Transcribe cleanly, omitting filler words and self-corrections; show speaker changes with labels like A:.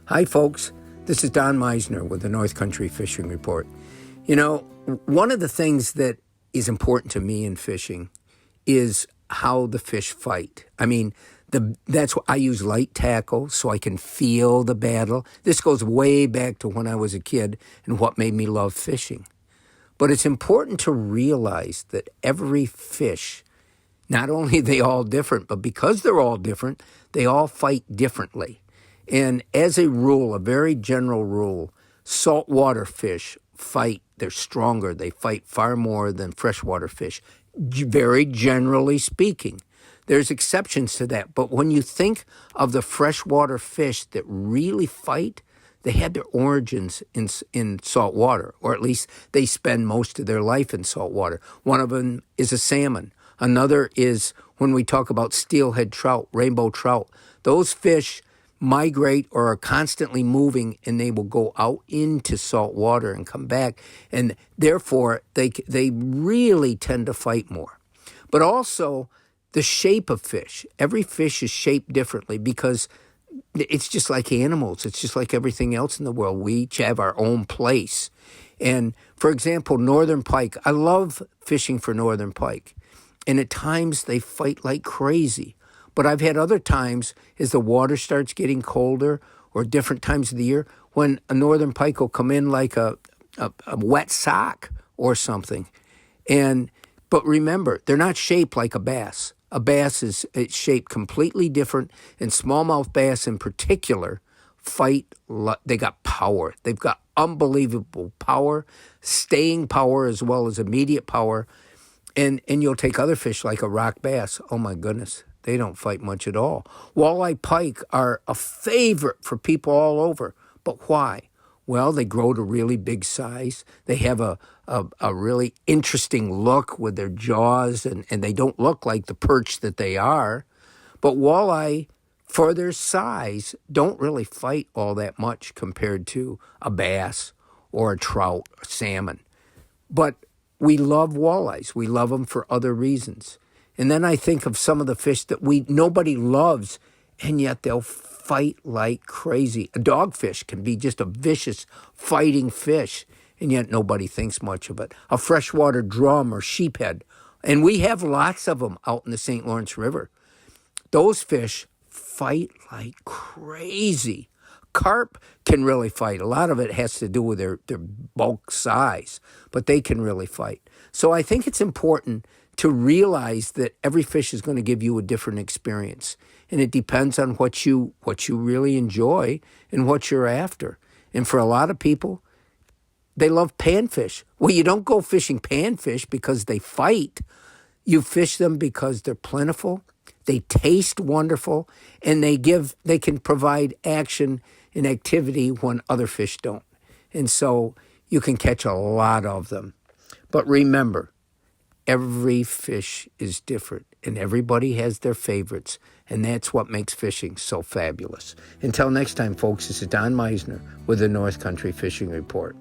A: Hi, folks. This is Don Meisner with the North Country Fishing Report. You know, one of the things that is important to me in fishing is how the fish fight. I mean, that's why I use light tackle so I can feel the battle. This goes way back to when I was a kid and what made me love fishing. But it's important to realize that every fish, not only are they all different, but because they're all different, they all fight differently. And as a rule, a very general rule, saltwater fish fight, they're stronger, they fight far more than freshwater fish, very generally speaking. There's exceptions to that, but when you think of the freshwater fish that really fight, they had their origins in salt water, or at least they spend most of their life in salt water. One of them is a salmon. Another is when we talk about steelhead trout, rainbow trout. Those fish migrate or are constantly moving, and they will go out into salt water and come back, and therefore they really tend to fight more. But also the shape of fish. Every fish is shaped differently because it's just like animals. It's just like everything else in the world. We each have our own place. And for example, northern pike, I love fishing for northern pike, and at times they fight like crazy. But I've had other times as the water starts getting colder or different times of the year when a northern pike will come in like a wet sock or something. But remember, they're not shaped like a bass. A bass is shaped completely different, and smallmouth bass in particular fight. They got power. They've got unbelievable power, staying power as well as immediate power. And you'll take other fish like a rock bass. Oh, my goodness. They don't fight much at all. Walleye pike are a favorite for people all over. But why? Well, they grow to really big size. They have a really interesting look with their jaws, and they don't look like the perch that they are. But walleye, for their size, don't really fight all that much compared to a bass or a trout or salmon. But we love walleyes. We love them for other reasons. And then I think of some of the fish that nobody loves, and yet they'll fight like crazy. A dogfish can be just a vicious fighting fish, and yet nobody thinks much of it. A freshwater drum or sheephead, and we have lots of them out in the St. Lawrence River. Those fish fight like crazy. Carp can really fight. A lot of it has to do with their bulk size, but they can really fight. So I think it's important to realize that every fish is going to give you a different experience. And it depends on what you really enjoy and what you're after. And for a lot of people, they love panfish. Well, you don't go fishing panfish because they fight. You fish them because they're plentiful, they taste wonderful, and they can provide action and activity when other fish don't. And so you can catch a lot of them. But remember, every fish is different, and everybody has their favorites, and that's what makes fishing so fabulous. Until next time, folks, this is Don Meisner with the North Country Fishing Report.